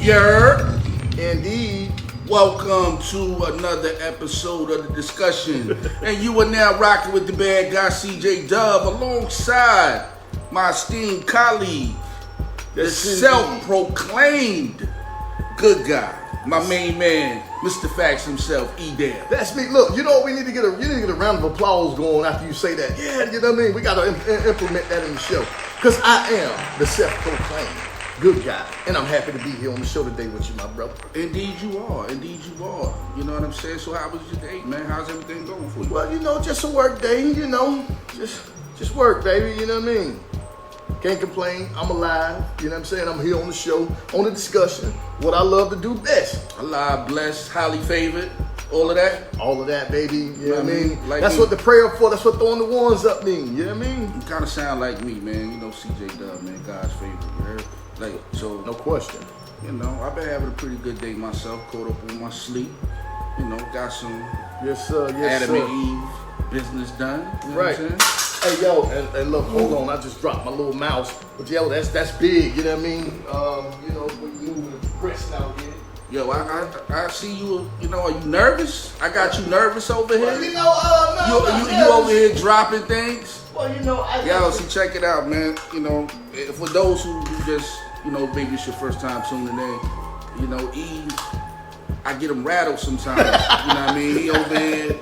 Yer. Indeed. Welcome to another episode of The Discussion. And you are now rocking with the bad guy CJ Dub alongside my esteemed colleague, the self-proclaimed good guy, my main man, Mr. Facts himself, E-Dam. That's me. Look, you know what? We need to get a round of applause going after you say that. Yeah, you know what I mean? We got to implement that in the show. Because I am the self-proclaimed good guy. And I'm happy to be here on the show today with you, my brother. Indeed you are. Indeed you are. You know what I'm saying? So how was your day, man? How's everything going for you? Well, you know, just a work day, you know. Just work, baby. You know what I mean? Can't complain. I'm alive. You know what I'm saying? I'm here on the show, on the discussion. What I love to do best. Alive, blessed, highly favored. All of that? All of that, baby. You know what I mean? Like that's me. what the prayer for. That's what throwing the ones up mean. You know what I mean? You kind of sound like me, man. You know CJ Dub, man. God's favorite. You heard? Like, so. No question. You know, I've been having a pretty good day myself. Caught up on my sleep. You know, got some Yes, sir. Yes, Adam sir. and Eve business done. You know Right. what I'm saying? Hey, yo, and look, hold on. I just dropped my little mouse. But, yo, that's big. You know what I mean? You know, when you moving the press out here. Yo, I see you. You know, are you nervous? I got you nervous over here. Well, you know, no, You over here dropping things. Well, you know, Yo, see, check it out, man. You know, for those who just, you know, maybe it's your first time tuning in, you know, Eve, I get him rattled sometimes. You know what I mean? He over here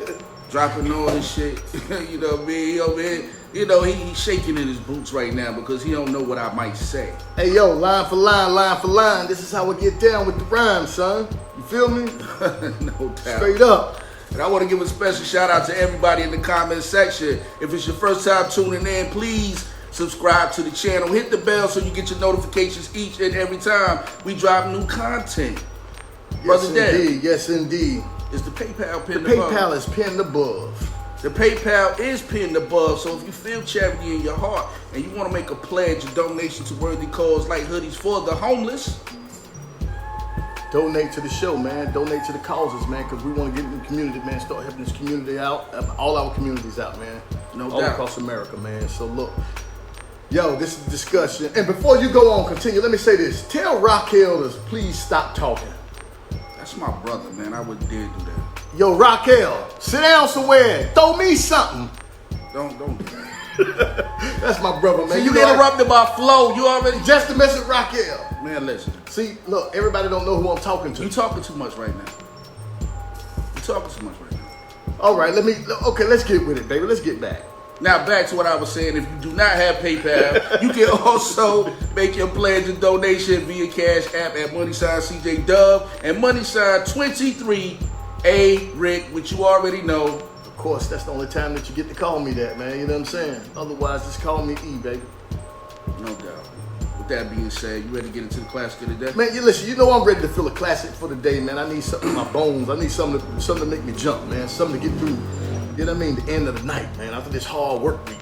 dropping all this shit. You know what I mean? He over here, you know, he's shaking in his boots right now because he don't know what I might say. Hey, yo, line for line. This is how we get down with the rhyme, son. You feel me? No doubt. Straight up. And I want to give a special shout out to everybody in the comment section. If it's your first time tuning in, please subscribe to the channel. Hit the bell so you get your notifications each and every time we drop new content. Brother Dad. Yes, indeed. Is the PayPal pinned The above? PayPal is pinned above. The PayPal is pinned above, so if you feel charity in your heart and you want to make a pledge, a donation to worthy cause like hoodies for the homeless, Donate to the show, man. Donate to the causes, man, because we want to get in the community, man. Start helping this community out, all our communities out, man. No all doubt. across America, man. So look, yo, this is discussion. And before you go on, continue, let me say this. Tell Raquel to please stop talking. that's my brother, man. I wouldn't dare do that. Yo, Raquel, sit down somewhere. Throw me something. Don't do that. That's my brother, man. See, you know I- interrupted my flow. You already... Just to mess with Raquel. Man, listen. See, look, everybody don't know who I'm talking to. You talking too much right now. You talking too much right now. All right, let's get with it, baby. Let's get back. Now back to what I was saying. If you do not have PayPal, you can also make your pledge and donation via Cash App at $CJ Dub and $23A Rick, which you already know. Of course, that's the only time that you get to call me that, man. You know what I'm saying? Otherwise, just call me E, baby. No doubt. With that being said, you ready to get into the classic of the day? Man, you know I'm ready to feel a classic for the day, man. I need something in my bones. I need something to make me jump, man. Something to get through, you know what I mean, the end of the night, man, after this hard work week.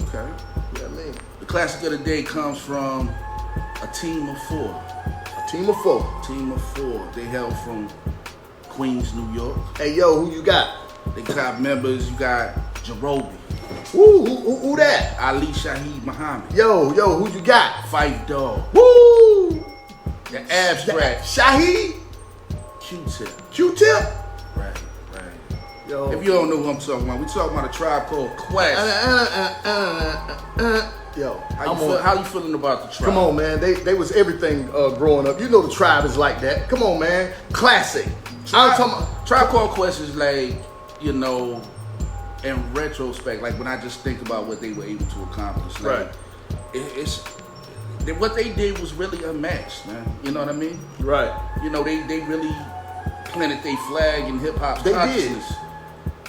Okay. You know what I mean? The classic of the day comes from a team of four. A team of four. Team of four. They hail from Queens, New York. Hey, yo, who you got? They got members. You got Jerobi, Who that? Ali Shaheed Muhammad, Yo, who you got? Fife Dog, Woo! the Abstract, Shaheed? Q-Tip. Q-Tip? Right. Yo. If you don't know who I'm talking about, we talking about a tribe called Quest. Yo, How you feeling about the tribe? Come on, man. They was everything growing up. You know the tribe is like that. Come on, man. Classic. I'm talking about Tribe Called Quest is like, you know, in retrospect, like when I just think about what they were able to accomplish, like, Right. What they did was really unmatched, man. You know what I mean? right. You know, they really planted their flag in hip hop's They consciousness.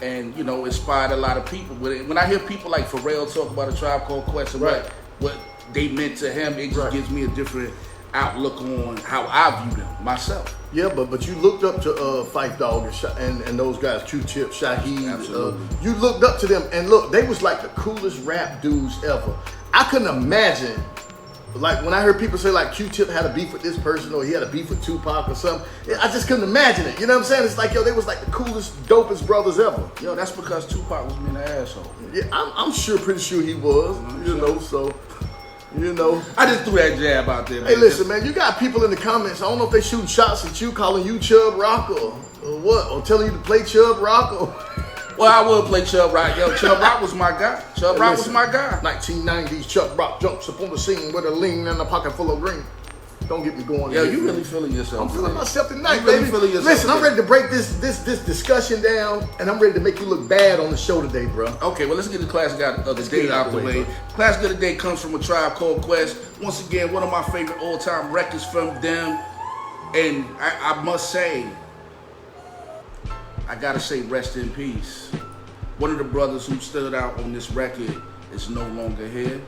And, you know, inspired a lot of people. When I hear people like Pharrell talk about a Tribe Called Quest and Right. what they meant to him, it just Right. gives me a different outlook on how I view them myself. Yeah, but you looked up to Fife Dog and those guys, Q-Tip, Shaheed. Absolutely. You looked up to them, and look, they was like the coolest rap dudes ever. I couldn't imagine, like when I heard people say like Q-Tip had a beef with this person or he had a beef with Tupac or something, I just couldn't imagine it. You know what I'm saying? It's like, yo, they was like the coolest, dopest brothers ever. Yo, that's because Tupac was being an asshole. Yeah, I'm pretty sure he was. You know, so You know. I just threw that jab out there, man. Hey, listen, man, you got people in the comments. I don't know if they shooting shots at you, calling you Chub Rock or what, or telling you to play Chub Rock or. Well, I would play Chubb Rock. Yo, Chubb Rock was my guy. Chubb Rock was my guy. 1990s Chubb Rock jumps upon the scene with a lean and a pocket full of green. Don't get me going. Yo, you really feeling yourself. I'm feeling myself tonight, really baby. Feeling yourself Listen, I'm ready to break this discussion down, and I'm ready to make you look bad on the show today, bro. Okay, well, let's get the classic of the day out the way. Classic of the day comes from A Tribe Called Quest. Once again, one of my favorite all-time records from them. And I must say, I gotta say rest in peace. One of the brothers who stood out on this record is no longer here.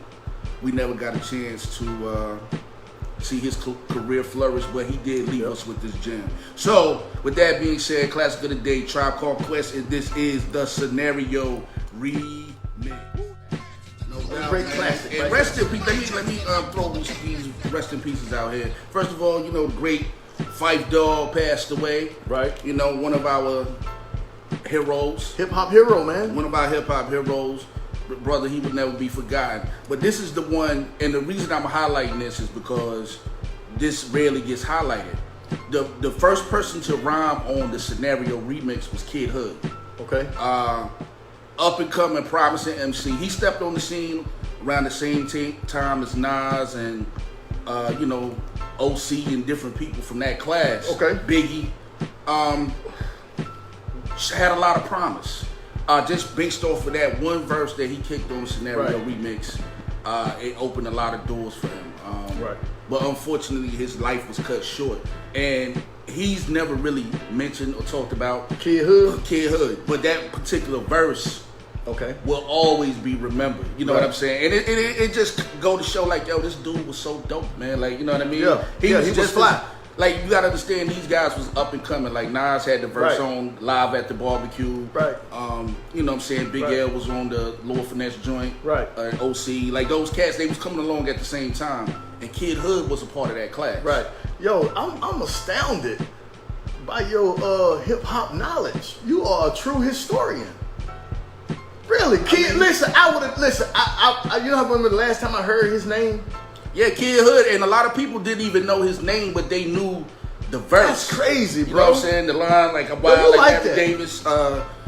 We never got a chance to see his career flourish, but he did leave us with this gem. So, with that being said, classic of the day, Tribe Called Quest, and this is the Scenario Remix. No doubt, great man. classic. And right rest in peace. Let me throw these rest in pieces out here. First of all, you know, the great Phife Dawg passed away. Right. You know, one of our heroes. Hip hop hero, man. One of our hip hop heroes. Brother, he would never be forgotten. But this is the one, and the reason I'm highlighting this is because this rarely gets highlighted. The first person to rhyme on the Scenario Remix was Kid Hood. Okay. Up and coming, promising MC. He stepped on the scene around the same time as Nas and you know, OC and different people from that class. Okay. Biggie. Had a lot of promise. Just based off of that one verse that he kicked on the Scenario Remix, it opened a lot of doors for him. Right. But unfortunately, his life was cut short. And he's never really mentioned or talked about Kid Hood. Kid Hood. But that particular verse will always be remembered. You know what I'm saying? And it just go to show like, yo, this dude was so dope, man. Like, you know what I mean? Yeah. He was fly. Like, you gotta understand, these guys was up and coming. Like, Nas had the verse on Live at the Barbecue. Right. You know what I'm saying? Big L was on the Lord Finesse joint. Right. OC. Like, those cats, they was coming along at the same time. And Kid Hood was a part of that class. Right. Yo, I'm astounded by your hip hop knowledge. You are a true historian. Really, Kid. Listen, I would have. Listen, I you know how I remember the last time I heard his name? Yeah, Kid Hood, and a lot of people didn't even know his name, but they knew the verse. That's crazy, bro. You know what I'm saying? The line, like a wild, like Gavin that. Davis.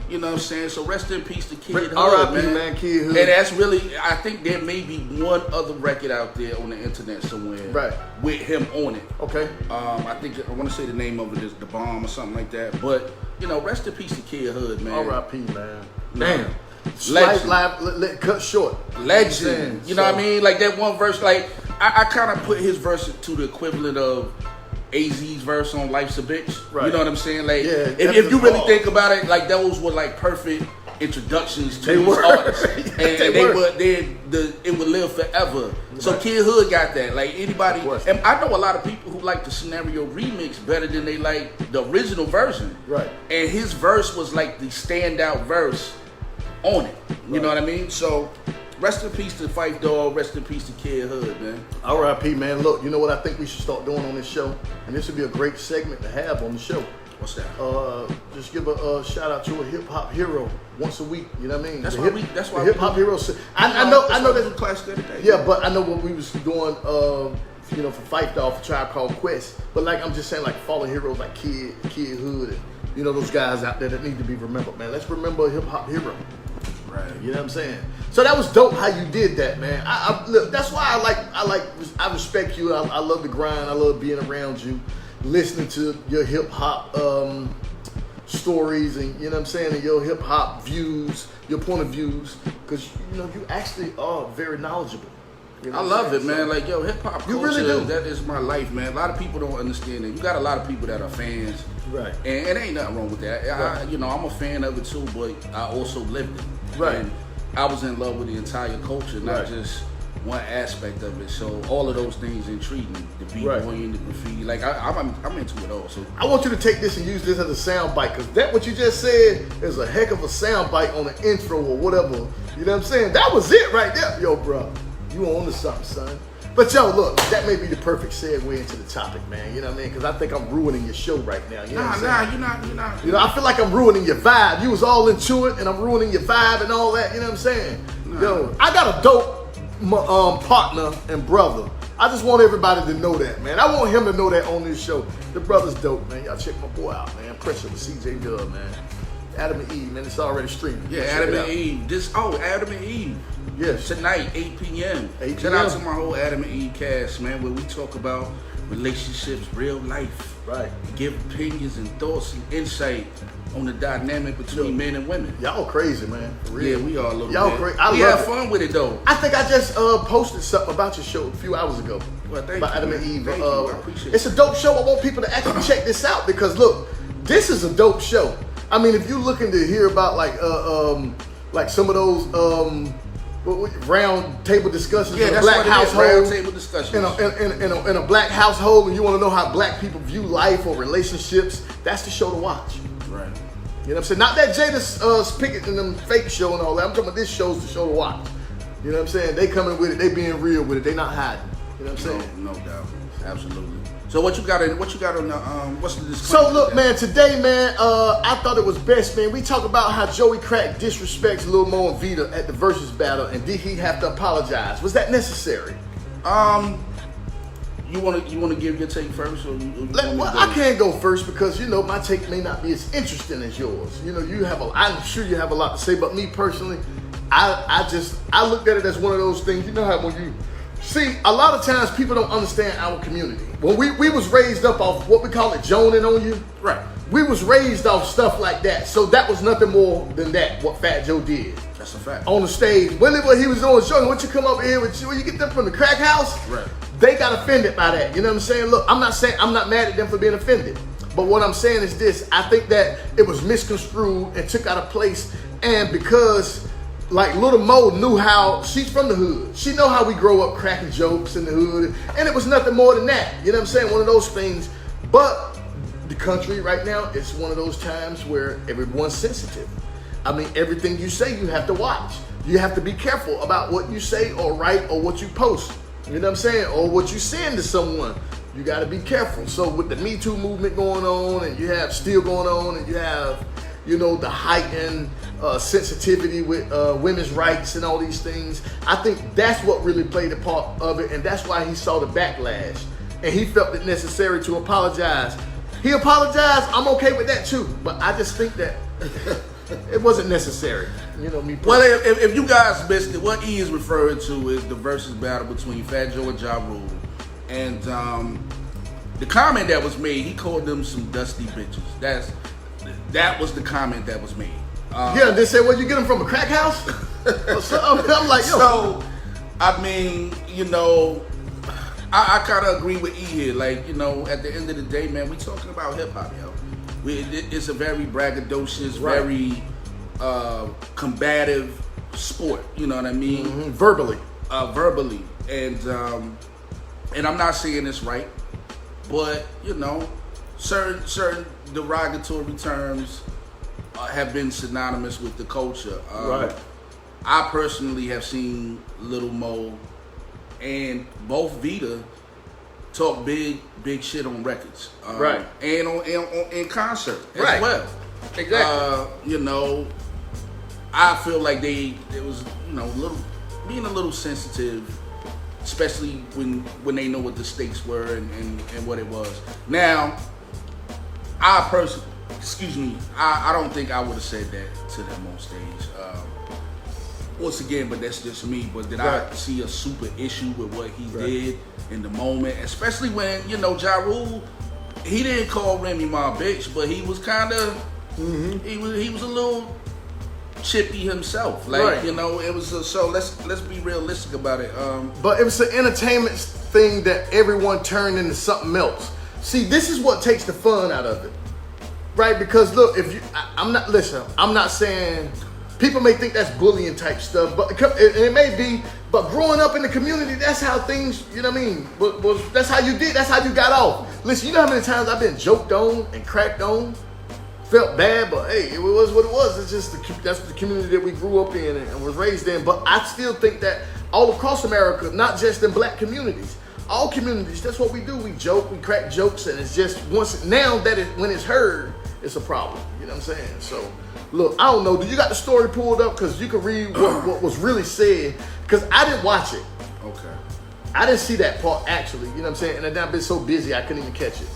You know what I'm saying? So rest in peace to Kid Hood, R.I.P. man. Kid Hood. And that's really, I think there may be one other record out there on the internet somewhere, with him on it. Okay. I think I want to say the name of it is The Bomb or something like that. But you know, rest in peace to Kid Hood, man. R.I.P. man. Damn. Live, cut short. Legend. You know what I mean? Like that one verse, like I kind of put his verse to the equivalent of AZ's verse on Life's a Bitch. Right. You know what I'm saying? Like, yeah, if you really think about it, like those were like perfect introductions to these artists, and it would live forever. Right. So Kid Hood got that. Like anybody, and I know a lot of people who like the Scenario Remix better than they like the original version. Right. And his verse was like the standout verse on it. You know what I mean? So rest in peace to Phife Dawg. Rest in peace to Kid Hood, man. R.I.P. man. Look, you know what I think we should start doing on this show, and this would be a great segment to have on the show. What's that? Just give a shout out to a hip hop hero once a week. You know what I mean? That's why hip hop hero. I know that's a classic of the day. Yeah, but I know what we was doing. You know, for Phife Dawg, for Tribe Called Quest. But like I'm just saying, like fallen heroes like Kid Hood, and you know those guys out there that need to be remembered, man. Let's remember a hip hop hero. Right. You know what I'm saying? So that was dope how you did that, man. Look, that's why I respect you. I love the grind. I love being around you, listening to your hip hop stories, and you know what I'm saying, and your hip hop views, your point of views, because you know you actually are very knowledgeable. You know I love it, man. Like, yo, hip hop culture, you really do. That is my life, man. A lot of people don't understand it. You got a lot of people that are fans, right? And it ain't nothing wrong with that. Right. You know, I'm a fan of it too, but I also lived it. Right. And I was in love with the entire culture, not just one aspect of it. So all of those things intrigue me. The b-boying, the graffiti. Like I'm into it all. So I want you to take this and use this as a sound bite, because that what you just said is a heck of a sound bite on the intro or whatever. You know what I'm saying? That was it right there, yo, bro. You on to something, son. But yo, look, that may be the perfect segue into the topic, man. You know what I mean? Because I think I'm ruining your show right now. You know what I'm saying? You're not. You know, I feel like I'm ruining your vibe. You was all into it, and I'm ruining your vibe and all that. You know what I'm saying? Yo, I got a dope partner and brother. I just want everybody to know that, man. I want him to know that on this show. The brother's dope, man. Y'all check my boy out, man. Pressure with CJ Dub, man. Adam and Eve, man. It's already streaming. Yeah, Adam and Eve. Adam and Eve. Yes. Tonight, 8 p.m. Shout out to my whole Adam and Eve cast, man, where we talk about relationships, real life. Right. Give opinions and thoughts and insight on the dynamic between men and women. Y'all crazy, man. For real. Yeah, we are a little Y'all bit. crazy. We have fun with it, though. I think I just posted something about your show a few hours ago. Well, thank about you, Adam man. and Eve. Thank you. I appreciate it's a dope show. I want people to actually check this out because look, this is a dope show. I mean, if you're looking to hear about like some of those round table discussions in a black household, round table discussions in a black household, and you want to know how black people view life or relationships, that's the show to watch. Right. You know what I'm saying? Not that Jada Pickett and them fake show and all that. I'm talking about this show's the show to watch. You know what I'm saying? They coming with it. They being real with it. They not hiding. You know what I'm saying? No doubt. Absolutely. So what you got on the what's the disclaimer? So look, man, today, man, I thought it was best, man. We talk about how Joey Crack disrespects Lil Mo and Vita at the Verzuz battle, and did he have to apologize? Was that necessary? You want to give your take first, or I can't go first because my take may not be as interesting as yours. I'm sure you have a lot to say, but me personally, I looked at it as one of those things. You know how when you see, a lot of times people don't understand our community. When we was raised up off what we call it joning on you. Right. We was raised off stuff like that. So that was nothing more than that, what Fat Joe did. That's a fact. On the stage. What he was doing, showing what you come up here with, where you get them from the crack house. Right. They got offended by that. You know what I'm saying? Look, I'm not mad at them for being offended. But what I'm saying is this, I think that it was misconstrued and took out of place. And because like Little Mo knew how, she's from the hood. She know how we grow up cracking jokes in the hood. And it was nothing more than that. You know what I'm saying? One of those things. But the country right now, it's one of those times where everyone's sensitive. I mean, everything you say, you have to watch. You have to be careful about what you say or write or what you post. You know what I'm saying? Or what you send to someone. You got to be careful. So with the Me Too movement going on, and you have still going on, and you have, the heightened sensitivity with women's rights and all these things, I think that's what really played a part of it, and that's why he saw the backlash. And he felt it necessary to apologize. He apologized. I'm okay with that too. But I just think that it wasn't necessary. Well, if you guys missed it, what E is referring to is the versus battle between Fat Joe and Ja Rule. And the comment that was made, he called them some dusty bitches. That was the comment that was made. They said, well, you get them from a crack house? I'm like, yo. So, I mean, I kind of agree with E here. Like, at the end of the day, man, we talking about hip hop, yo. It's a very braggadocious, very combative sport. You know what I mean? Mm-hmm. Verbally. And I'm not saying this right, but certain derogatory terms have been synonymous with the culture. Right. I personally have seen Little Mo and both Vita talk big shit on records, right, and in concert as right. well. Exactly. I feel like it was being a little sensitive, especially when they know what the stakes were and what it was. Now, I personally, I don't think I would have said that to them on stage. Once again, but that's just me. But did I see a super issue with what he did in the moment? Especially when, Ja Rule, he didn't call Remy Ma bitch, but he was kind of, he was a little chippy himself. Like, it was so let's be realistic about it. But it was an entertainment thing that everyone turned into something else. See, this is what takes the fun out of it. Right? Because look, I'm not saying, people may think that's bullying type stuff, but it may be, but growing up in the community, that's how things, that's how you did, that's how you got off. Listen, you know how many times I've been joked on and cracked on, felt bad, but hey, it was what it was. It's just, that's the community that we grew up in and was raised in. But I still think that all across America, not just in black communities, all communities, that's what we do. We joke, we crack jokes, and it's just when it's heard, it's a problem. You know what I'm saying? So, look, I don't know. Do you got the story pulled up? Because you can read what was really said. Because I didn't watch it. Okay. I didn't see that part actually. You know what I'm saying? And I've been so busy I couldn't even catch it.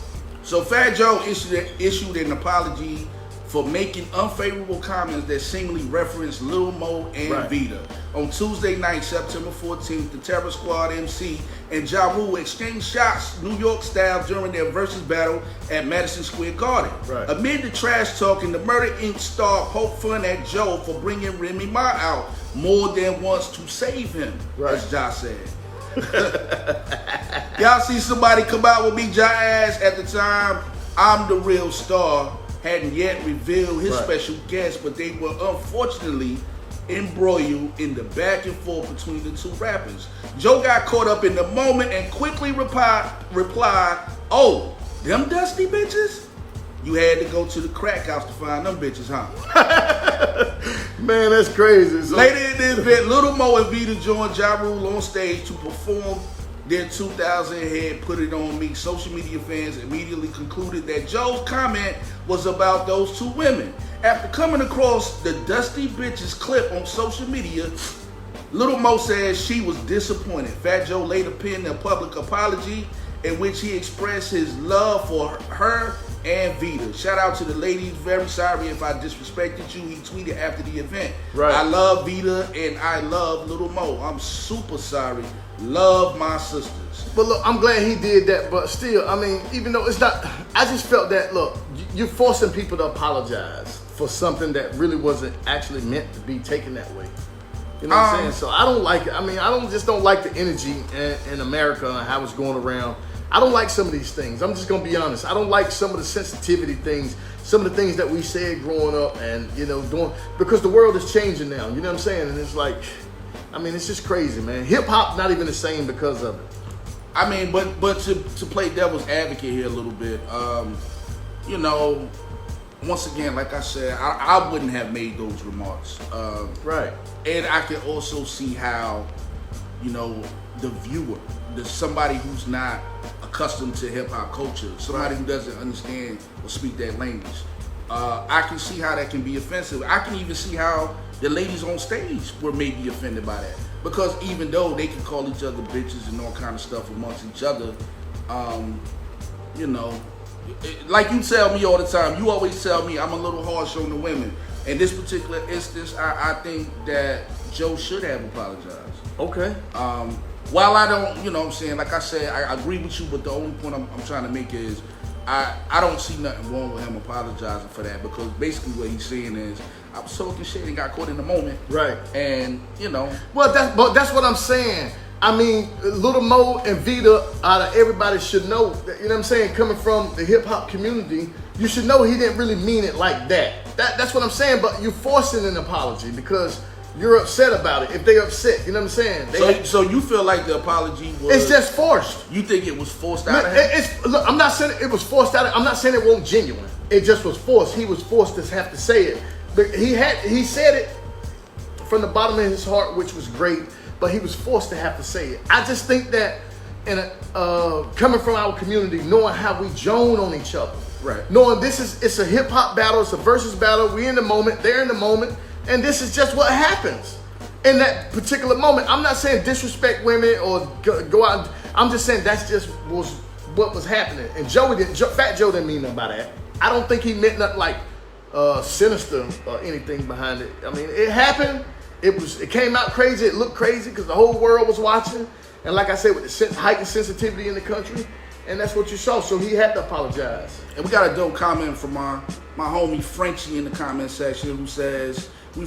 So Fat Joe issued an apology for making unfavorable comments that seemingly referenced Lil Mo and Vita. On Tuesday night, September 14th, the Terror Squad MC and Ja Rule exchanged shots New York style during their versus battle at Madison Square Garden. Right. Amid the trash talking, the Murder Inc. star poked fun at Joe for bringing Remy Ma out more than once to save him, as Ja said. Y'all see somebody come out with me, Ja ass at the time, I'm the real star, hadn't yet revealed his special guest, but they were unfortunately embroiled in the back and forth between the two rappers. Joe got caught up in the moment and quickly replied, "Oh, them dusty bitches? You had to go to the crack house to find them bitches, huh?" Man, that's crazy. So later in the event, Lil Mo and Vita joined Ja Rule on stage to perform their 2000 hit Put It On Me. Social media fans immediately concluded that Joe's comment was about those two women. After coming across the Dusty Bitches clip on social media, Lil Mo says she was disappointed. Fat Joe later penned a public apology in which he expressed his love for her and Vita. Shout out to the ladies. Very sorry if I disrespected you. He tweeted after the event. I love Vita and I love Lil Mo. I'm super sorry. Love my sisters. But look, I'm glad he did that. But still, I mean, even though it's not, I just felt that, look, you're forcing people to apologize for something that really wasn't actually meant to be taken that way. You know what I'm saying? So I don't like it. I mean, I don't like the energy in America and how it's going around. I don't like some of these things. I'm just gonna be honest. I don't like some of the sensitivity things, some of the things that we said growing up, and doing, because the world is changing now. You know what I'm saying? And it's like, I mean, it's just crazy, man. Hip hop not even the same because of it. I mean, but to play devil's advocate here a little bit, once again, like I said, I wouldn't have made those remarks. And I can also see how, the viewer, somebody who's not accustomed to hip hop culture, somebody who doesn't understand or speak that language, I can see how that can be offensive. I can even see how the ladies on stage were maybe offended by that, because even though they can call each other bitches and all kind of stuff amongst each other, like you tell me all the time, you always tell me I'm a little harsh on the women. In this particular instance, I think that Joe should have apologized. Okay. While I don't, like I said, I agree with you, but the only point I'm trying to make is I don't see nothing wrong with him apologizing for that, because basically what he's saying is, I was talking shit and got caught in the moment. Right. And, Well, that's what I'm saying. I mean, Lil Mo and Vita, out of everybody should know, you know what I'm saying, coming from the hip hop community, you should know he didn't really mean it like that. That's what I'm saying, but you're forcing an apology because you're upset about it. If they're upset, you know what I'm saying? So you feel like the apology was... It's just forced. You think it was forced out of him? Look, I'm not saying it was forced out of him. I'm not saying it wasn't genuine. It just was forced. He was forced to have to say it. But he said it from the bottom of his heart, which was great, but he was forced to have to say it. I just think that coming from our community, knowing how we joan on each other, knowing it's a hip hop battle, it's a versus battle, we in the moment, they're in the moment, and this is just what happens in that particular moment. I'm not saying disrespect women or go out. I'm just saying that's just what was happening. And Fat Joe didn't mean nothing by that. I don't think he meant nothing like sinister or anything behind it. I mean, it happened. It came out crazy. It looked crazy because the whole world was watching. And like I said, with the heightened sensitivity in the country, and that's what you saw. So he had to apologize. And we got a dope comment from my homie Frenchie in the comment section, who says, we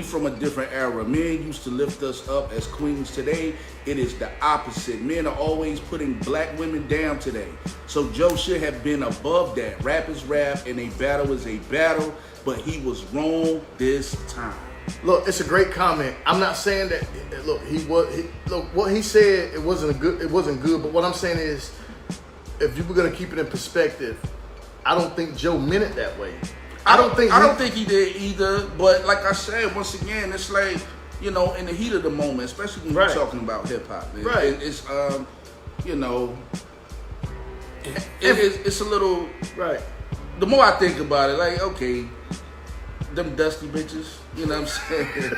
from a different era. Men used to lift us up as queens. Today, it is the opposite. Men are always putting black women down today. So Joe should have been above that. Rap is rap and a battle is a battle, but he was wrong this time. Look, it's a great comment. I'm not saying that. Look, what he said, it wasn't good. But what I'm saying is, if you were gonna keep it in perspective, I don't think Joe meant it that way. I don't think he did either. But like I said, once again, it's like, in the heat of the moment, especially when you're talking about hip hop, it's it's a little. Right. The more I think about it, like, okay, them dusty bitches. You know what I'm saying?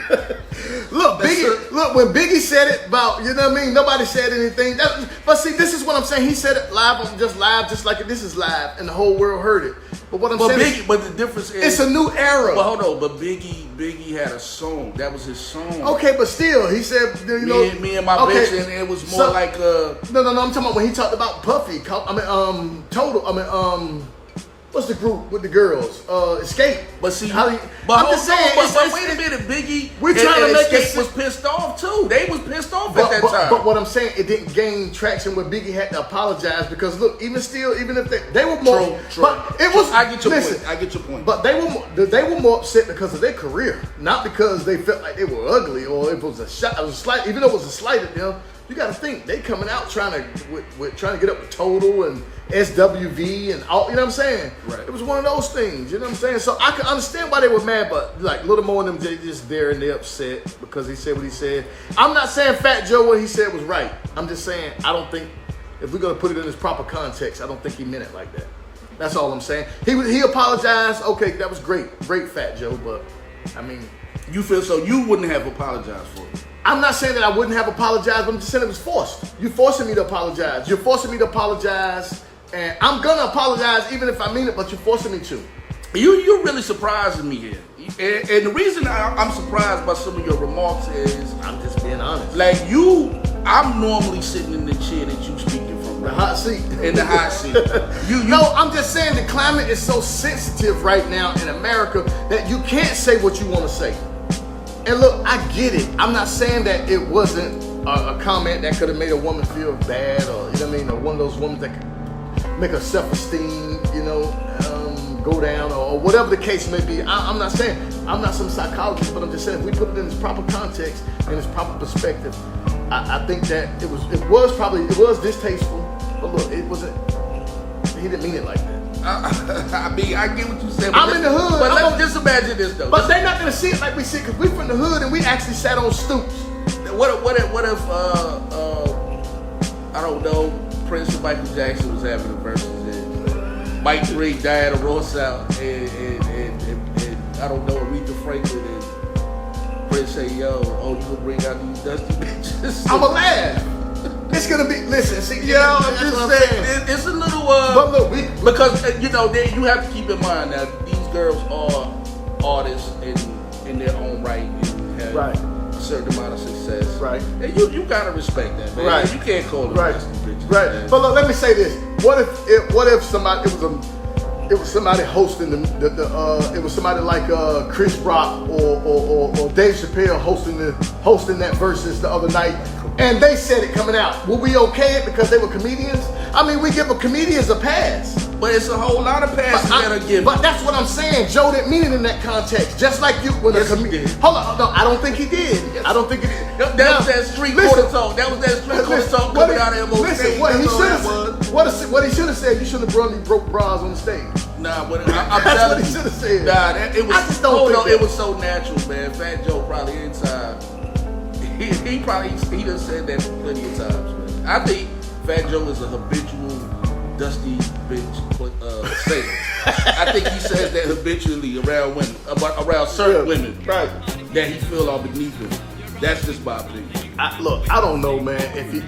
Look, Biggie. Look, when Biggie said it about, you know what I mean. Nobody said anything. But see, this is what I'm saying. He said it live, just like this is live, and the whole world heard it. But what I'm saying, but the difference is, it's a new era. But hold on, but Biggie had a song. That was his song. Okay, but still, he said, you know, me and my bitch, and it was more like No, I'm talking about when he talked about Puffy. What's the group with the girls? Escape. But see, I'm just saying. But wait a minute, Biggie. We're trying to make Escape was pissed off too. They was pissed off at that time. But what I'm saying, it didn't gain traction when Biggie had to apologize because look, even if they were more. True. But it was. I get your point. I get your point. But they were more upset because of their career, not because they felt like they were ugly or it was a shot. It was a slight, even though it was a slight at them. You got to think they coming out trying to get up with Total and SWV and all. You know what I'm saying? Right. It was one of those things. You know what I'm saying? So I can understand why they were mad, but like Little Mo and them, they just there and they upset because he said what he said. I'm not saying Fat Joe what he said was right. I'm just saying I don't think if we're gonna put it in its proper context, I don't think he meant it like that. That's all I'm saying. He apologized. Okay, that was great, Fat Joe. But I mean, you feel so you wouldn't have apologized for it. I'm not saying that I wouldn't have apologized, but I'm just saying it was forced. You're forcing me to apologize. You're forcing me to apologize, and I'm gonna apologize even if I mean it, but you're forcing me to. You're really surprising me here. And the reason I'm surprised by some of your remarks is I'm just being honest. Like I'm normally sitting in the chair that you speaking from. The hot seat. In the hot seat. No, I'm just saying the climate is so sensitive right now in America that you can't say what you want to say. And look, I get it. I'm not saying that it wasn't a comment that could have made a woman feel bad or, you know what I mean, or one of those women that could make her self-esteem, you know, go down or whatever the case may be. I'm not saying, I'm not some psychologist, but I'm just saying if we put it in its proper context and its proper perspective, I think that it was distasteful, but look, he didn't mean it like that. I mean, I get what you said. I'm in the hood. But let's just imagine this though. But they're not gonna see it like we see it because we from the hood and we actually sat on stoops. What if I don't know, Prince or Michael Jackson was having a versus and Mike Three died of Ross out and I don't know, Aretha Franklin and Prince say, yo, you gonna bring out these dusty bitches? I'ma laugh. It's gonna be, listen, see, I'm just saying, it's a little, but look, because, you have to keep in mind now, these girls are artists in their own right and have a certain amount of success. Right. And you gotta respect that, man. Right. You can't call them dusty bitches. Right. Man. But look, let me say this. What if somebody, it was somebody hosting it was somebody like Chris Rock or Dave Chappelle hosting that versus the other night. And they said it coming out. Will we okay it because they were comedians? I mean, we give comedians a pass. But it's a whole lot of passes that are given. But that's what I'm saying. Joe didn't mean it in that context. Just like you when a comedian. Hold on, no, I don't think he did. Yes. I don't think he did. That was that street quarter talk. That was that street quarter talk coming out of MOC. Listen, what he should have said, you shouldn't have brought any broke bras on the stage. Nah, but I'm That's telling what he should have said. Nah, it was. I just don't think it was so natural, man. Fat Joe probably inside. He done said that plenty of times, man. I think Fat Joe is a habitual dusty bitch sayer. I think he says that habitually around women, around certain women, right? That he feel are beneath him. That's just my opinion. Look, I don't know, man.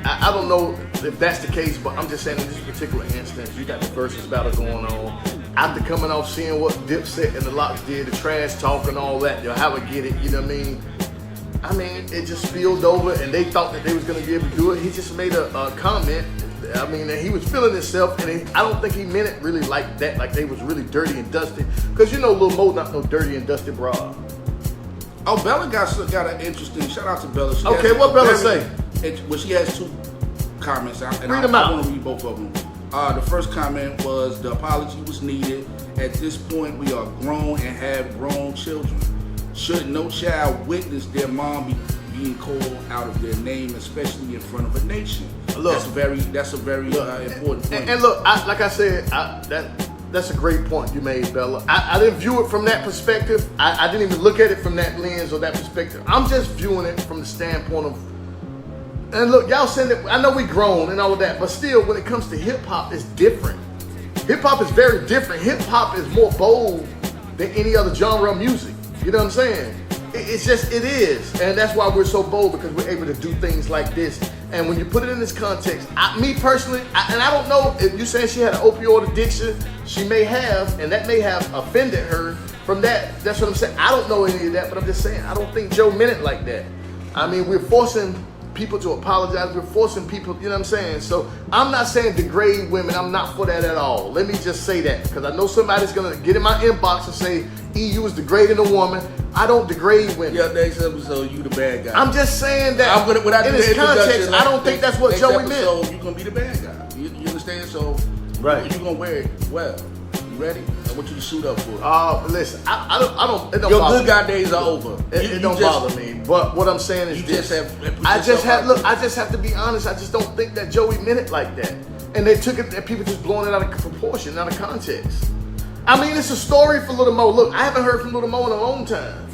I don't know if that's the case, but I'm just saying in this particular instance, you got the versus battle going on. After coming off seeing what Dipset and the Locks did, the trash talk and all that, you'll have a get it. You know what I mean? It just spilled over, and they thought that they was gonna be able to do it. He just made a comment. I mean, and he was feeling himself, and I don't think he meant it really like that, like they was really dirty and dusty. Because Lil Mo not no dirty and dusty broad. Oh, Bella got an interesting. Shout out to Bella. Okay, what Bella say? Well, she has two comments, and read them out. I want to read both of them. The first comment was the apology was needed. At this point, we are grown and have grown children. Should no child witness their mom being called out of their name, especially in front of a nation? Look, that's a very important point. And look, like I said, that's a great point you made, Bella. I didn't view it from that perspective. I didn't even look at it from that lens or that perspective. I'm just viewing it from the standpoint of, and look, y'all saying that, I know we grown and all of that, but still, when it comes to hip hop, it's different. Hip hop is very different. Hip hop is more bold than any other genre of music. You know what I'm saying? It's just, it is. And that's why we're so bold, because we're able to do things like this. And when you put it in this context, me personally, and I don't know if you're saying she had an opioid addiction, she may have, and that may have offended her from that. That's what I'm saying. I don't know any of that, but I'm just saying, I don't think Joe meant it like that. I mean, we're forcing people to apologize. We're forcing people, you know what I'm saying? So I'm not saying degrade women. I'm not for that at all. Let me just say that, because I know somebody's going to get in my inbox and say, you is degrading a woman. I don't degrade women. Yeah, next episode, you the bad guy. I'm just saying that in this context, I don't think that's what Joey meant. So you're going to be the bad guy. You understand? So right. You're going to wear it well. You ready? I want you to suit up for it. Listen, I don't. It don't Your bother good guy days are over. It don't bother me. But what I'm saying is this. I just have to be honest. I just don't think that Joey meant it like that. And they took it, and people just blowing it out of proportion, out of context. I mean, it's a story for Little Mo. Look, I haven't heard from Little Mo in a long time.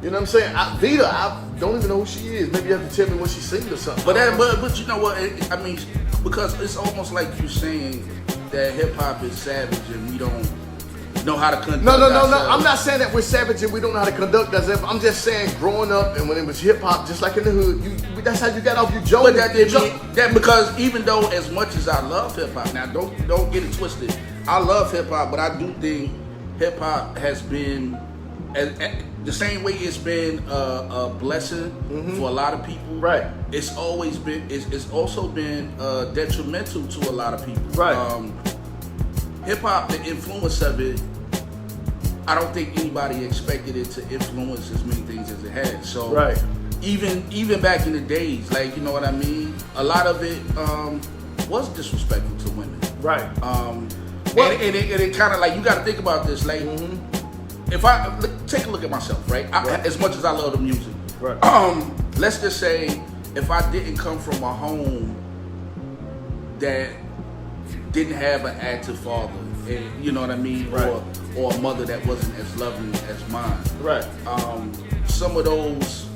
You know what I'm saying? Vita, I don't even know who she is. Maybe you have to tell me what she sings or something. But you know what? I mean, because it's almost like you saying that hip hop is savage and we don't know how to conduct ourselves. No. I'm not saying that we're savage and we don't know how to conduct ourselves. I'm just saying, growing up and when it was hip hop, just like in the hood, that's how you got off your Joe. But that because even though as much as I love hip hop, now don't get it twisted. I love hip hop, but I do think hip hop has been the same way it's been a blessing for a lot of people. Right. It's always been. It's also been detrimental to a lot of people. Right. Hip hop, the influence of it, I don't think anybody expected it to influence as many things as it has. So right. Even back in the days, like, you know what I mean, a lot of it was disrespectful to women. Right. And it kind of like, you got to think about this, like, if I take a look at myself, right? As much as I love the music, right. Let's just say if I didn't come from a home that didn't have an active father, and, you know what I mean, right. or a mother that wasn't as loving as mine, right? Some of those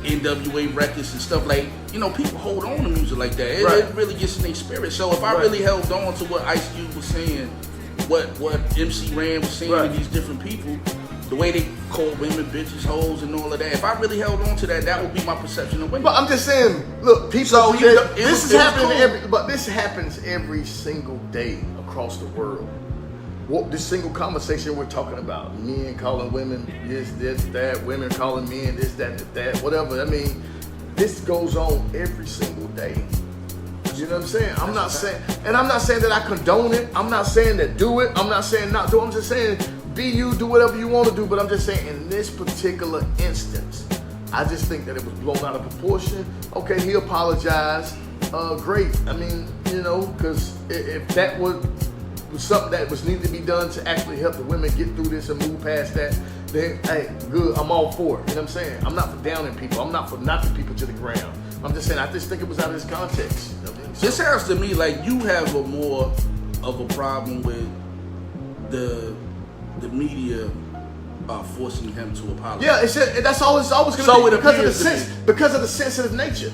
NWA records and stuff, like, you know, people hold on to music like that. It really gets in their spirit. So if I really held on to what Ice Cube was saying, what MC Ran was saying to these different people, the way they call women bitches, hoes, and all of that, if I really held on to that, that would be my perception of women. But I'm just saying, look, people. So this happens every single day across the world. This single conversation we're talking about, men calling women this, that, women calling men this, that, whatever. I mean, this goes on every single day. You know what I'm saying? I'm not saying that I condone it. I'm not saying that do it. I'm not saying not do it. I'm just saying be you, do whatever you want to do. But I'm just saying in this particular instance, I just think that it was blown out of proportion. Okay, he apologized. Great. I mean, you know, because if that was something that was needed to be done to actually help the women get through this and move past that, then hey, good, I'm all for it. You know what I'm saying? I'm not for downing people. I'm not for knocking people to the ground. I'm just saying, I just think it was out of this context. You know what I mean? So, this sounds to me like you have a more of a problem with the media forcing him to apologize. Yeah, that's all it's always going to be because of the sensitive nature.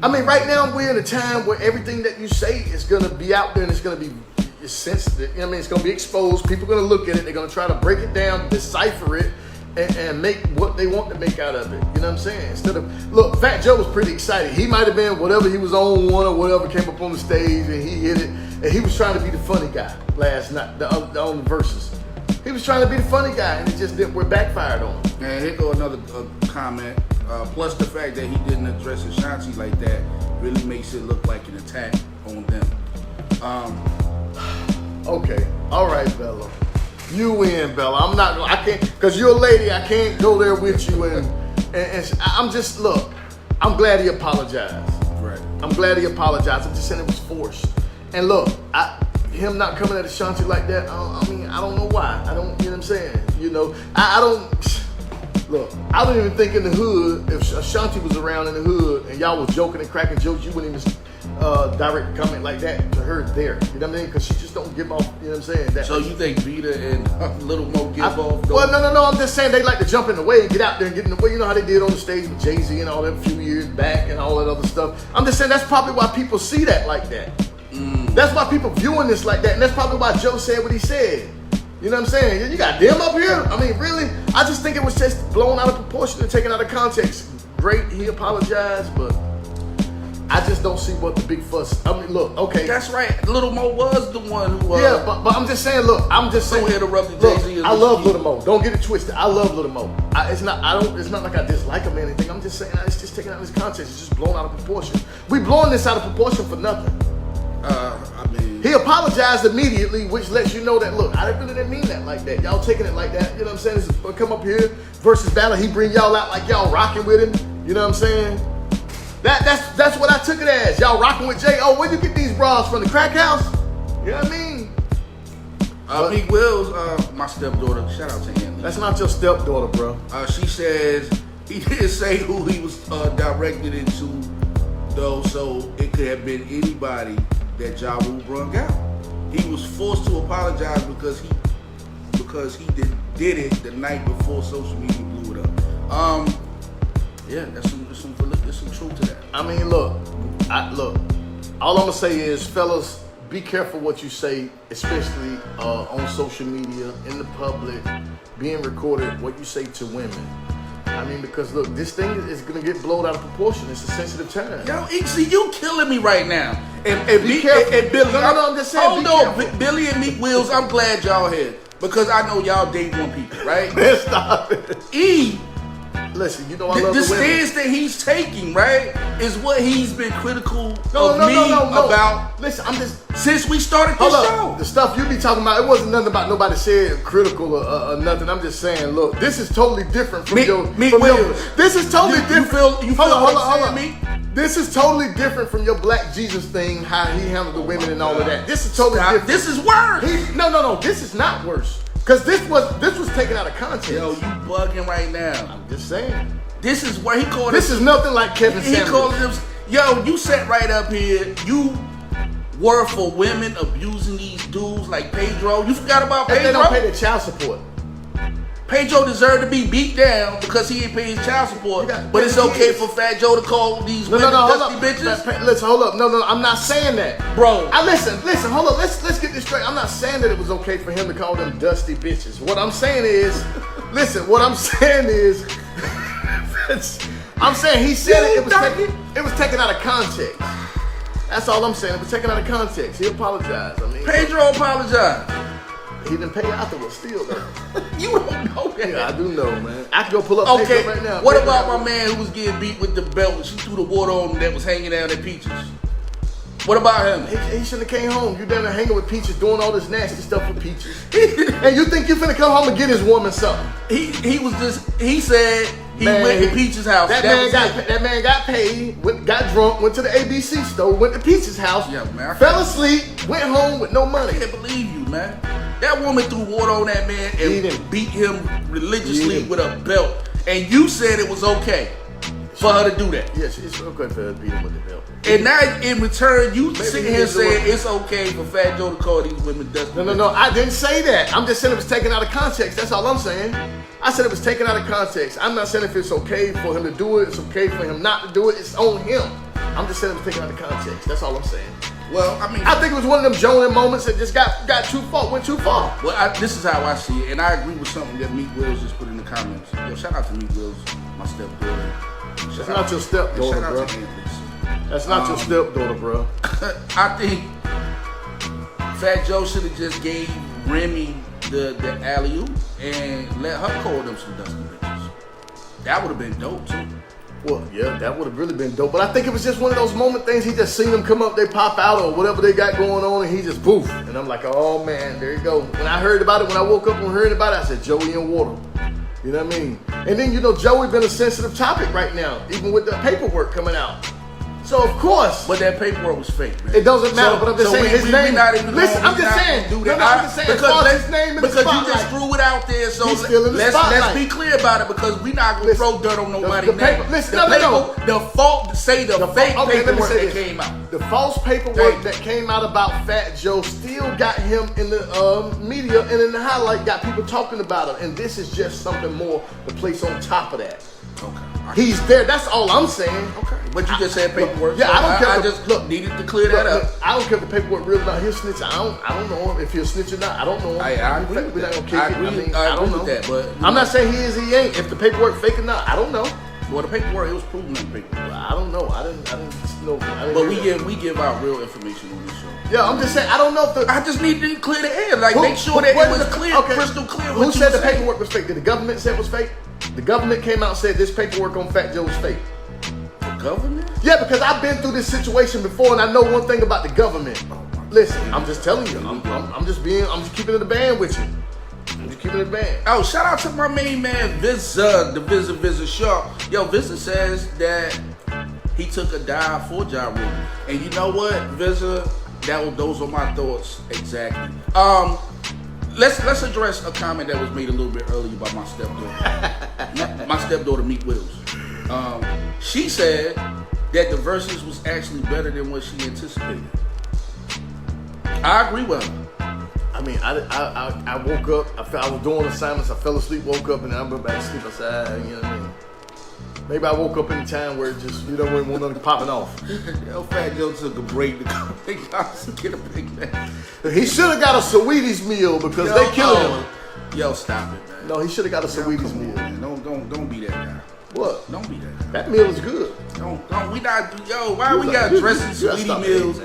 I mean, right now we're in a time where everything that you say is going to be out there and it's going to be sensitive. I mean, it's going to be exposed. People are going to look at it. They're going to try to break it down, decipher it, and make what they want to make out of it. You know what I'm saying? Instead of, look, Fat Joe was pretty excited. He might have been whatever he was on one or whatever, came up on the stage and he hit it. And he was trying to be the funny guy last night, on the verses. He was trying to be the funny guy, and it just didn't. We're backfired on him. And here go another comment. Plus the fact that he didn't address Ashanti like that really makes it look like an attack on them. Okay, all right, Bella. You win, Bella. I can't, because you're a lady. I can't go there with you, and I'm just, look. I'm glad he apologized. Right. I'm glad he apologized. I'm just saying it was forced. And look, him not coming at Ashanti like that, I mean, I don't know why. I don't, you know what I'm saying? You know, I don't, look, I don't even think in the hood, if Ashanti was around in the hood and y'all was joking and cracking jokes, you wouldn't even direct comment like that to her there. You know what I mean? Because she just don't give off, you know what I'm saying? That, so you think Vita and Little Mo give off? Well, no. I'm just saying they like to jump in the way, get out there and get in the way. You know how they did on the stage with Jay-Z and all that a few years back and all that other stuff. I'm just saying that's probably why people see that like that. That's why people viewing this like that, and that's probably why Joe said what he said. You know what I'm saying? You got them up here? I mean, really? I just think it was just blown out of proportion and taken out of context. Great, he apologized, but I just don't see what the big fuss. I mean, look, okay. That's right. Little Mo was the one who. Yeah, but I'm just saying. Look, I'm just saying. Interrupted Look, Jay-Z. I love Little Mo. Don't get it twisted. I love Little Mo. It's not like I dislike him or anything. I'm just saying it's just taken out of his context. It's just blown out of proportion. We blowing this out of proportion for nothing. I mean, he apologized immediately, which lets you know that look, I really didn't mean that like that. Y'all taking it like that. You know what I'm saying? This is come up here versus battle. He bring y'all out like y'all rocking with him. You know what I'm saying? That's what I took it as. Y'all rocking with Jay. Oh, where'd you get these bras from? The crack house? You know what I mean? Meek Will's, my stepdaughter. Shout out to Anthony. That's not your stepdaughter, bro. She says he didn't say who he was directed into, though, so it could have been anybody that Ja Rule brung out. He was forced to apologize because he did it the night before social media blew it up. Yeah, there's some truth to that. I mean, look. All I'm gonna say is, fellas, be careful what you say, especially on social media, in the public, being recorded. What you say to women. I mean, because look, this thing is gonna get blown out of proportion. It's a sensitive time. Yo, see, you killing me right now. And be careful. And Billy, no, I'm just saying. Hold on, Billy and Meek Wills. I'm glad y'all here because I know y'all date one people, right? Man, stop it. Listen, you know I love the the women. stance that he's taking, right, is what he's been critical of me No. about. Listen, I'm just since we started this show. The stuff you be talking about, it wasn't nothing about nobody said critical or nothing. I'm just saying, look, this is totally different from This is totally different. You feel hold on. me? This is totally different from your Black Jesus thing, how he handled the women and all of that. This is totally different. This is worse. No. This is not worse. Because this was taken out of context. Yo, you bugging right now. I'm just saying. This is where he called This is nothing like Kevin Samuels. He called him, yo, you sat right up here. You were for women abusing these dudes like Pedro. You forgot about Pedro? They don't pay their child support. Pedro deserved to be beat down because he ain't paying child support. But it's okay for Fat Joe to call these women dusty bitches? Listen, hold up. No, I'm not saying that. Bro. Listen, hold up. Let's get this straight. I'm not saying that it was okay for him to call them dusty bitches. What I'm saying is, I'm saying he said it was taken out of context. That's all I'm saying. It was taken out of context. He apologized. I mean, Pedro apologized. He didn't pay afterwards still, though. You don't know that. Yeah, I do know, man. I can go pull up Pedro right now. What about my man who was getting beat with the belt and she threw the water on him that was hanging down at Peaches? What about him? He shouldn't have came home. You down there hanging with Peaches, doing all this nasty stuff with Peaches. And you think you finna come home and get his woman something? He said he went to Peaches' house. That man got paid, got drunk, went to the ABC store, went to Peaches' house, fell asleep, went home with no money. I can't believe you, man. That woman threw water on that man and beat him religiously with a belt. And you said it was okay for her to do that. Yes, it's okay for her to beat him with the belt. And now in return, you sitting here saying it's okay for Fat Joe to call these women dusty. No, I didn't say that. I'm just saying it was taken out of context. That's all I'm saying. I said it was taken out of context. I'm not saying if it's okay for him to do it, it's okay for him not to do it. It's on him. I'm just saying it was taken out of context. That's all I'm saying. Well, I mean, I think it was one of them Jonan moments that just went too far. Well, this is how I see it, and I agree with something that Meek Wills just put in the comments. Yo, shout out to Meek Wills, my stepdaughter. That's not your stepdaughter, bro. That's not your stepdaughter, bro. I think Fat Joe should have just gave Remy the alley-oop and let her call them some dusty bitches. That would have been dope too. Well, yeah, that would have really been dope. But I think it was just one of those moment things. He just seen them come up, they pop out or whatever they got going on, and he just poof. And I'm like, oh man, there you go. When I heard about it, when I woke up and heard about it, I said, Joey and water. You know what I mean? And then, Joey been a sensitive topic right now, even with the paperwork coming out. So of course, but that paperwork was fake, man. It doesn't matter. But I'm just saying his name. Listen, I'm just saying. Do that. I'm just saying because his name in because the spotlight. You just threw it out there. So He's still in the spotlight. Let's be clear about it because we're not gonna throw dirt on nobody's name. The fake paperwork that came out. The false paperwork that came out about Fat Joe still got him in the media and in the highlight. Got people talking about him, and this is just something more to place on top of that. Okay. He's there. That's all I'm saying. Okay. But you just said paperwork. Yeah, so I don't care. I just needed to clear that up. I don't care if the paperwork real or not. He'll snitch. I don't know him if he'll snitch or not. I don't know him. I agree with that. I don't know that, but I'm not saying he is. He ain't. If the paperwork fake or not, I don't know. Well, the paperwork, it was proven in the paperwork. I don't know. I didn't know. But we give out real information on this show. Yeah, I'm just saying. I don't know if I just need to clear the air. Like, make sure that it was clear, crystal clear. Who said the paperwork was fake? Did the government say it was fake? The government came out and said this paperwork on Fat Joe was fake. The government? Yeah, because I've been through this situation before, and I know one thing about the government. Listen, I'm just telling you. I'm just keeping it a band with you. I'm just keeping it a band. Oh, shout out to my main man, Vizza, the Vizza Sharp. Yo, Vizza says that he took a dive for Ja Rule. And you know what, Vizza? Those are my thoughts exactly. Let's address a comment that was made a little bit earlier by my stepdaughter. my stepdaughter, Meek Wills. She said that the verses was actually better than what she anticipated. I agree with her. I mean, I woke up. I was doing assignments. I fell asleep, woke up, and then I went back to sleep. I said, you know what I mean? Maybe I woke up in a time where it just, when nothing popping off. Yo, Fat Joe took a break to go get a Big Mac. He should have got a Sweeties meal because they killed him. Yo, stop it, man. No, he should have got a Sweeties meal. Man. Don't be that guy. What? Don't be that guy. That meal is good. We not. Yo, why we got dressing Sweetie meals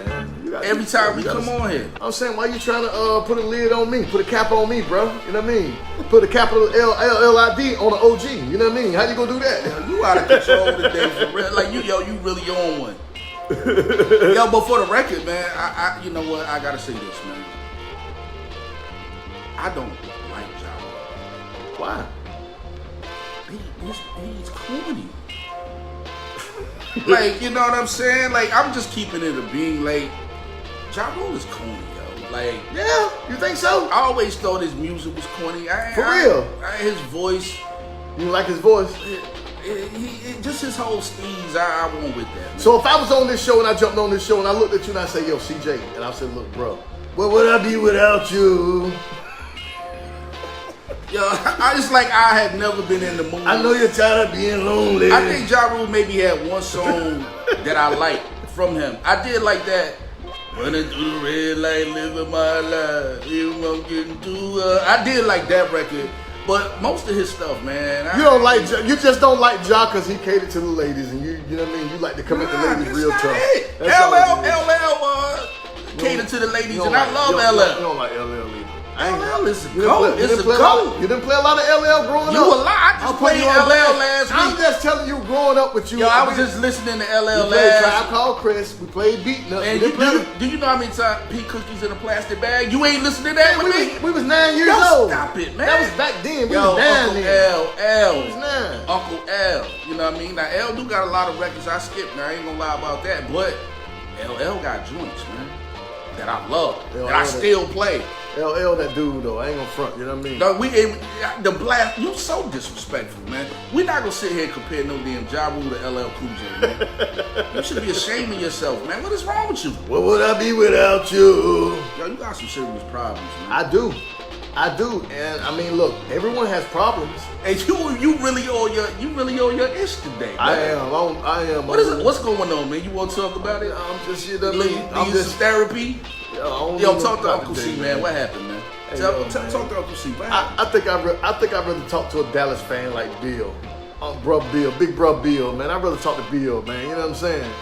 every time we come on here? I'm saying, why you trying to put a lid on me? Put a cap on me, bro. You know what I mean? Put a capital LLID on an OG. You know what I mean? How you gonna do that? You out of control today for real. Like you really on one. Yo, but for the record, man, I you know what? I gotta say this, man. I don't like Ja Rule. Why? He's corny. Like, you know what I'm saying? Like, I'm just keeping it a being. Like, Ja Rule is corny, yo. Like, yeah, you think so? I always thought his music was corny. For real? His voice. You like his voice? Just his whole steez, I won't with that. Man. So if I was on this show and I jumped on this show and I looked at you and I say, yo, CJ, and I said, look, bro, where would I be without you? Yo, I just like I have never been in the mood. I know you're tired of being lonely. I think Ja Rule maybe had one song that I liked from him. I did like that. Running through the red light, living my life. Even I'm getting too. I did like that record, but most of his stuff, man. You just don't like Ja because he catered to the ladies, and you know what I mean. You like to come at the ladies real tough. LL catered to the ladies, and I love LL. You don't like LL either. LL is a goat. You didn't play a lot of LL growing up. You a lot. I just played LL last week. I'm just telling you, growing up with you. Yo, I was just listening to LL we played last. Tribe Called Chris. We played Beatin' Up. And do you know how many times Pete Cookies in a plastic bag? You ain't listening to that with me? We was 9 years old. Stop it, man. That was back then. We was 9 then. L. We was 9. Uncle L. You know what I mean? Now, L do got a lot of records I skipped. Now, I ain't gonna lie about that. But LL got joints, man, that I love. That I still play. LL that dude though, I ain't gonna front, you know what I mean? No, the blast, you so disrespectful, man. We not gonna sit here and compare no damn Ja Rule to LL Cool J, man. You should be ashamed of yourself, man. What is wrong with you? Where would I be without you? Yo, you got some serious problems, man. I do, and I mean, look, everyone has problems. And you really owe your ish today, man. I am. What's going on, man? You want to talk about it? I'm just, you know what I mean? I'm just therapy. Yo, talk to Uncle C, man. What happened, man? Hey, talk to Uncle C. I think I'd rather talk to a Dallas fan like Bill, big bro Bill, man. I'd rather talk to Bill, man. You know what I'm saying?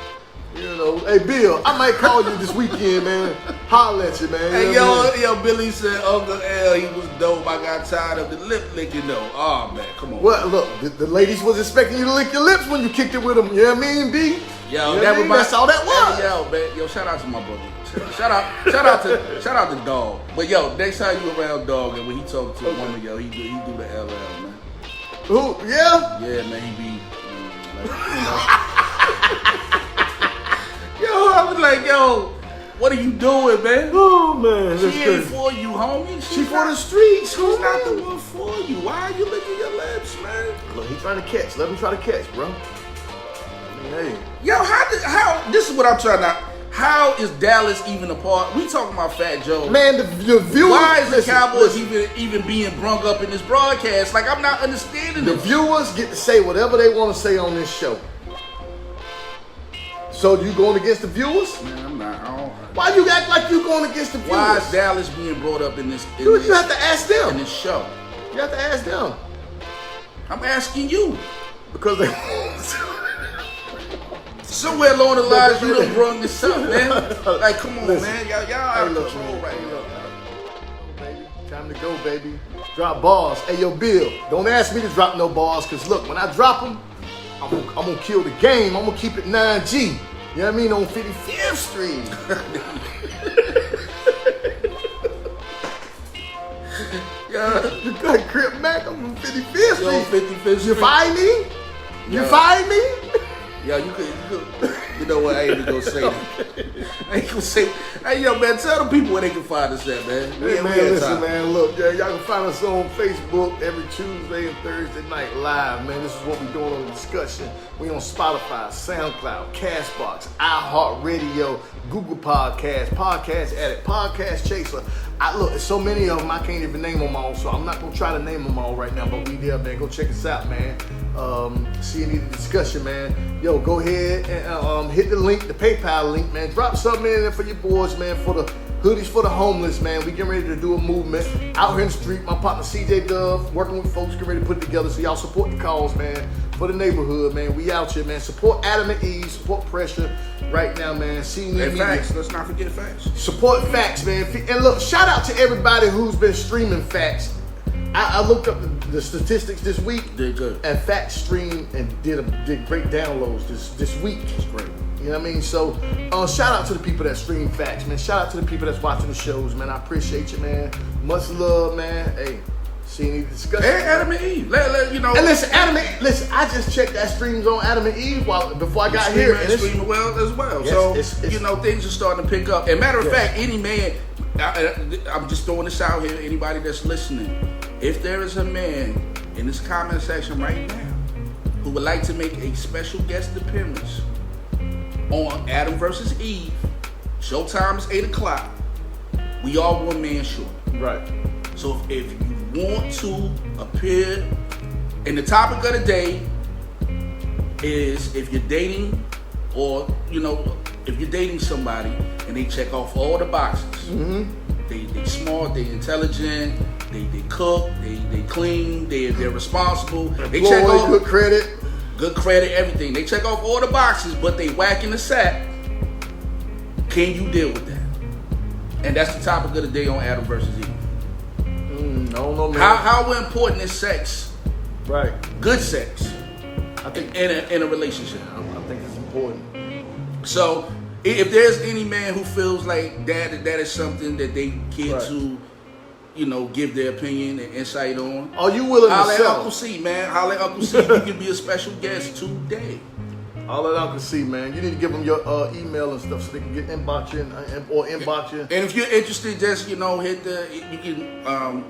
You know, hey Bill, I might call you this weekend, man. Holler at you, man. Hey, yo, Billy said Uncle L, he was dope. I got tired of the lip licking though. Oh man, come on. Well, look, the ladies was expecting you to lick your lips when you kicked it with them. You know what I mean, B? Yo, you know that's all that was. Hey, yo, man, shout out to my brother. Shout out to Dog. But yo, next time you around Dog and when he talk to a woman, yo, he do the LL, man. Who? Yeah? Yeah, man, he be Yo, I was like, yo, what are you doing, man? Oh man, she ain't for you, homie. She for the streets. She's not the one for you. Why are you licking your lips, man? Look, he trying to catch. Let him try to catch, bro. I mean, hey. Yo, how this is what I'm trying to. How is Dallas even a part? We talking about Fat Joe. Man, the viewers. Why is the listen, Cowboys listen. even being brung up in this broadcast? Like, I'm not understanding The this. viewers get to say whatever they want to say on this show. So you going against the viewers? Man, I'm not. I don't, Why you act like you going against the viewers? why is Dallas being brought up in this? You have to ask in them. this show. You have to ask them. I'm asking you. Because they Somewhere along the lines, you done brung this up, man. Like, come on, man. Y'all out of look, control man. right now. Baby, time to go, baby. Drop bars. Hey, yo, Bill, don't ask me to drop no bars, because look, when I drop them, I'm gonna kill the game. I'm gonna keep it 9G. You know what I mean? On 55th Street. Yeah. You got Crip Mac, I'm on 55th Street. You on 55th Street. You find me? You Yeah. find me? Yeah, you could. You know what? I ain't even gonna say that. I ain't gonna say. Hey, yo, man, tell the people where they can find us at, man. Hey, man, listen, man, look, yeah, y'all can find us on Facebook every Tuesday and Thursday night live, man. This is what we're doing on the discussion. We on Spotify, SoundCloud, Castbox, iHeartRadio, Google Podcasts, Podcast Addict, Podcast Chaser. Look, there's so many of them, I can't even name them all, so I'm not gonna try to name them all right now, but we there, man. Go check us out, man. See any of the discussion, man. Yo, go ahead and hit the link, the PayPal link, man. Drop something in there for your boys, man, for the hoodies for the homeless, man. We getting ready to do a movement out here in the street. My partner CJ Dove, working with folks, getting ready to put it together. So y'all support the cause, man, for the neighborhood, man. We out here, man. Support Adam and Eve, support Pressure right now, man. Hey, facts. Let's not forget facts. Support Facts, man. And look, shout out to everybody who's been streaming Facts. I looked up the statistics this week. Did good. And Facts streamed and did great downloads this week. It's great. You know what I mean? So, shout out to the people that stream Facts, man. Shout out to the people that's watching the shows, man. I appreciate you, man. Much love, man. Hey, see any discussion? Hey, Adam and Eve. Let you know. And listen, I just checked that streams on Adam and Eve before I got here. And it's streaming well as well. Yes, so, it's you know, things are starting to pick up. And matter of fact, any man, I'm just throwing this out here, anybody that's listening, if there is a man in this comment section right now who would like to make a special guest appearance on Adam versus Eve, showtime is 8 o'clock. We are one man short. Right. So if you want to appear, and the topic of the day is if you're dating, or you know, if you're dating somebody and they check off all the boxes. Mm-hmm. They smart, they intelligent, they cook, they clean, they're responsible. They check off good credit, everything. They check off all the boxes, but they whack in the sack. Can you deal with that? And that's the topic of the day on Adam versus Eve. I don't know, man. How important is sex? Right. Good sex. I think in a relationship. I think it's important. So if there's any man who feels like that is something that they care Right. to, you know, give their opinion and insight on, Are you willing to holla at sell? Uncle C, man. Holla at Uncle C. You can be a special guest today. All that Uncle C, man. You need to give them your email and stuff so they can get inbox you or inbox you. And if you're interested, just, you know, you can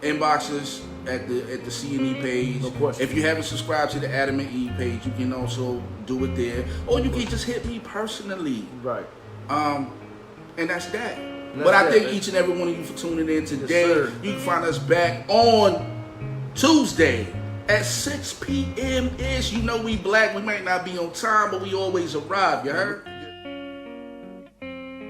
inbox us at the C&E page. No question. If you haven't subscribed to the Adam and Eve page, you can also do it there. Or you can just hit me personally. Right. And that's that. That's But I that, thank man. each and every one of you for tuning in today. sir. You can find us back on Tuesday at 6 p.m. ish. You know we black. We might not be on time, but we always arrive. You heard?